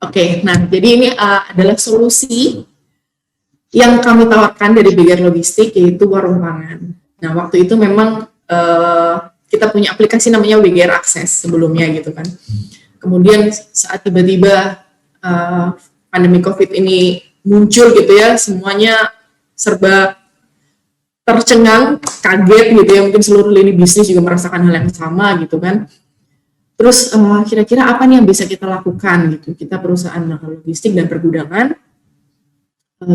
Oke, nah jadi ini adalah solusi yang kami tawarkan dari Beger Logistik, yaitu warung pangan. Nah, waktu itu memang kita punya aplikasi namanya Beger Akses sebelumnya gitu kan. Kemudian saat tiba-tiba pandemi COVID ini muncul gitu ya, semuanya serba tercengang, kaget gitu ya, mungkin seluruh lini bisnis juga merasakan hal yang sama gitu kan. Terus kira-kira apa nih yang bisa kita lakukan gitu? Kita perusahaan logistik dan pergudangan,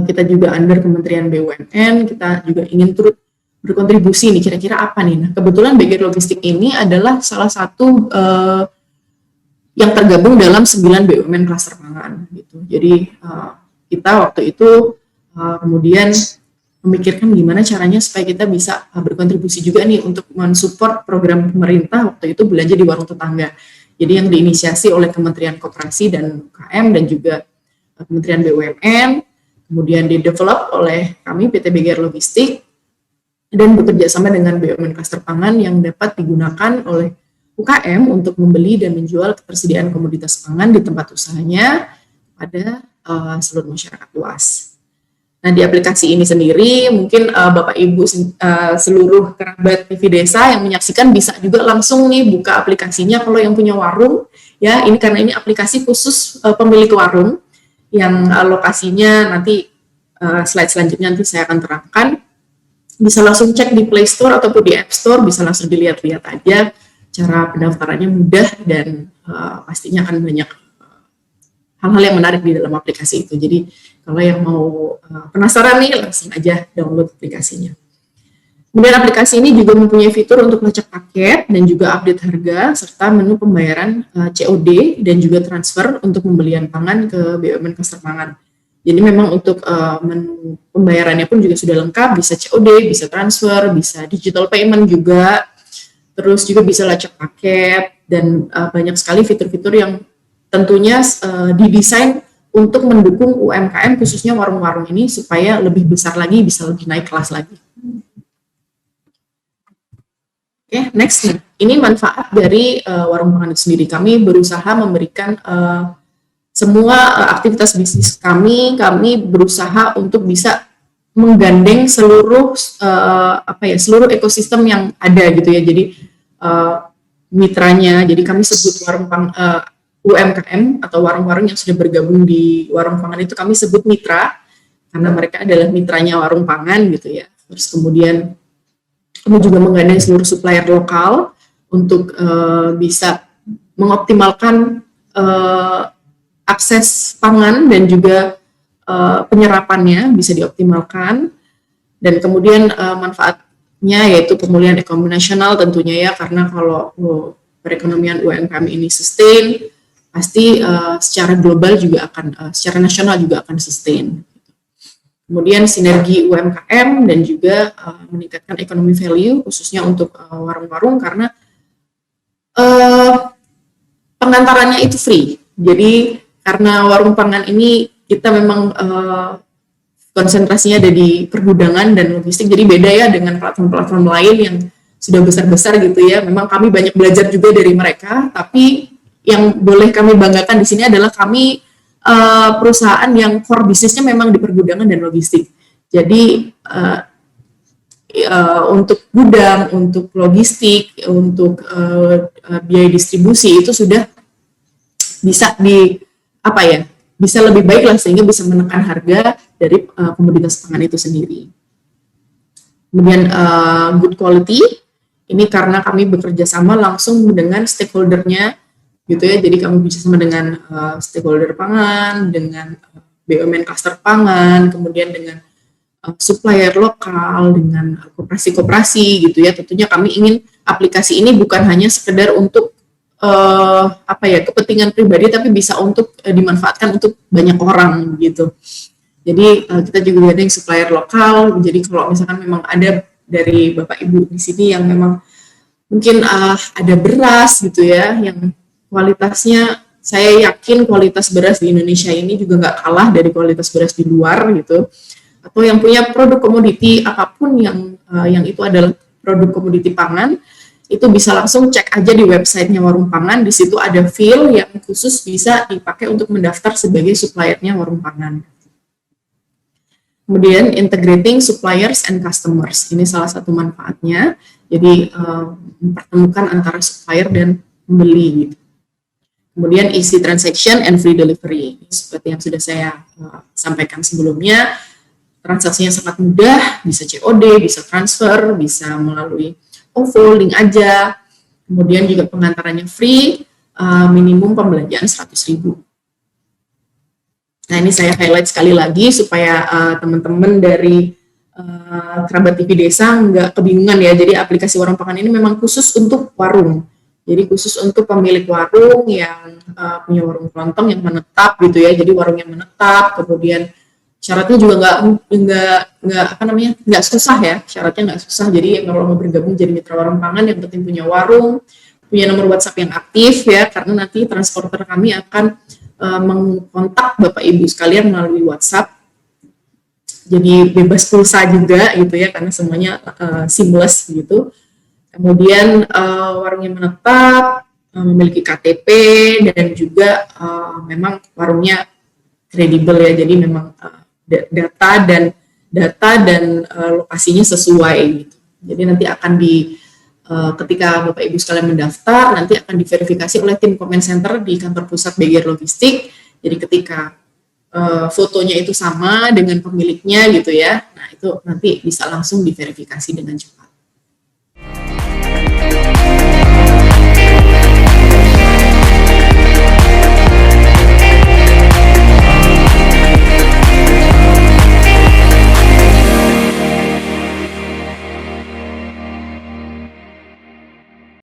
kita juga under Kementerian BUMN, kita juga ingin turut berkontribusi nih, kira-kira apa nih? Nah, kebetulan Beger Logistik ini adalah salah satu yang tergabung dalam 9 BUMN klaster pangan gitu. Jadi kita waktu itu kemudian memikirkan gimana caranya supaya kita bisa berkontribusi juga nih untuk mensupport program pemerintah waktu itu belanja di warung tetangga. Jadi yang diinisiasi oleh Kementerian Koperasi dan UKM dan juga Kementerian BUMN, kemudian didevelop oleh kami PT Beger Logistik dan bekerja sama dengan BUMN klaster pangan yang dapat digunakan oleh UKM untuk membeli dan menjual ketersediaan komoditas pangan di tempat usahanya pada seluruh masyarakat luas. Nah, di aplikasi ini sendiri, mungkin Bapak Ibu seluruh kerabat TV Desa yang menyaksikan bisa juga langsung nih buka aplikasinya kalau yang punya warung, ya, ini karena ini aplikasi khusus pemilik warung, yang lokasinya nanti slide selanjutnya nanti saya akan terangkan, bisa langsung cek di Play Store ataupun di App Store, bisa langsung dilihat-lihat aja, cara pendaftarannya mudah dan pastinya akan banyak hal-hal yang menarik di dalam aplikasi itu. Jadi kalau yang mau penasaran nih, langsung aja download aplikasinya. Kemudian aplikasi ini juga mempunyai fitur untuk melacak paket dan juga update harga, serta menu pembayaran COD dan juga transfer untuk pembelian pangan ke BUMN klaster pangan. Jadi memang untuk menu pembayarannya pun juga sudah lengkap, bisa COD, bisa transfer, bisa digital payment juga, terus juga bisa lacak paket, dan banyak sekali fitur-fitur yang tentunya didesain untuk mendukung UMKM, khususnya warung-warung ini, supaya lebih besar lagi, bisa lebih naik kelas lagi. Oke, next nih. Ini manfaat dari warung pangan itu sendiri. Kami berusaha memberikan semua aktivitas bisnis kami berusaha untuk bisa menggandeng seluruh seluruh ekosistem yang ada gitu ya. Jadi mitranya, jadi kami sebut warung UMKM atau warung-warung yang sudah bergabung di warung pangan itu kami sebut mitra, karena mereka adalah mitranya warung pangan gitu ya. Terus kemudian kami juga menggandeng seluruh supplier lokal untuk bisa mengoptimalkan akses pangan dan juga penyerapannya bisa dioptimalkan. Dan kemudian manfaatnya yaitu pemulihan ekonomi nasional tentunya ya, karena kalau perekonomian UMKM ini sustain, pasti secara global juga akan, secara nasional juga akan sustain. Kemudian sinergi UMKM dan juga meningkatkan ekonomi value, khususnya untuk warung-warung, karena pengantarannya itu free. Jadi karena warung pangan ini kita memang konsentrasinya ada di pergudangan dan logistik, jadi beda ya dengan platform-platform lain yang sudah besar-besar gitu ya. Memang kami banyak belajar juga dari mereka, tapi yang boleh kami banggakan di sini adalah kami perusahaan yang core bisnisnya memang di pergudangan dan logistik. Jadi untuk gudang, untuk logistik, untuk biaya distribusi itu sudah bisa bisa lebih baik lah, sehingga bisa menekan harga dari komoditas pangan itu sendiri. Kemudian good quality, ini karena kami bekerja sama langsung dengan stakeholder-nya gitu ya, jadi kami bisa sama dengan stakeholder pangan, dengan BUMN klaster pangan, kemudian dengan supplier lokal, dengan koperasi-koperasi gitu ya. Tentunya kami ingin aplikasi ini bukan hanya sekedar untuk kepentingan pribadi, tapi bisa untuk dimanfaatkan untuk banyak orang gitu. Jadi kita juga ada yang supplier lokal. Jadi kalau misalkan memang ada dari Bapak Ibu di sini yang memang mungkin ada beras gitu ya, yang kualitasnya, saya yakin kualitas beras di Indonesia ini juga nggak kalah dari kualitas beras di luar gitu, atau yang punya produk komoditi apapun yang itu adalah produk komoditi pangan, itu bisa langsung cek aja di websitenya Warung Pangan. Di situ ada field yang khusus bisa dipakai untuk mendaftar sebagai suppliernya Warung Pangan. Kemudian integrating suppliers and customers, ini salah satu manfaatnya. Jadi mempertemukan antara supplier dan pembeli gitu. Kemudian easy transaction and free delivery, seperti yang sudah saya sampaikan sebelumnya. Transaksinya sangat mudah, bisa COD, bisa transfer, bisa melalui OVO, link aja. Kemudian juga pengantarannya free, minimum pembelanjaan 100.000. Nah, ini saya highlight sekali lagi supaya teman-teman dari Kerabat TV Desa nggak kebingungan ya. Jadi aplikasi Warung Pangan ini memang khusus untuk warung. Jadi khusus untuk pemilik warung yang punya warung kelontong yang menetap gitu ya. Jadi warung yang menetap, kemudian syaratnya juga nggak susah ya. Syaratnya nggak susah. Jadi kalau mau bergabung jadi mitra Warung Pangan, yang penting punya warung, punya nomor WhatsApp yang aktif ya. Karena nanti transporter kami akan mengkontak Bapak Ibu sekalian melalui WhatsApp. Jadi bebas pulsa juga gitu ya, karena semuanya seamless gitu. Kemudian warungnya menetap, memiliki KTP, dan juga memang warungnya kredibel ya. Jadi memang data dan lokasinya sesuai gitu. Jadi nanti akan ketika Bapak Ibu sekalian mendaftar, nanti akan diverifikasi oleh tim comment center di kantor pusat BGR Logistik. Jadi ketika fotonya itu sama dengan pemiliknya gitu ya, nah itu nanti bisa langsung diverifikasi dengan cepat.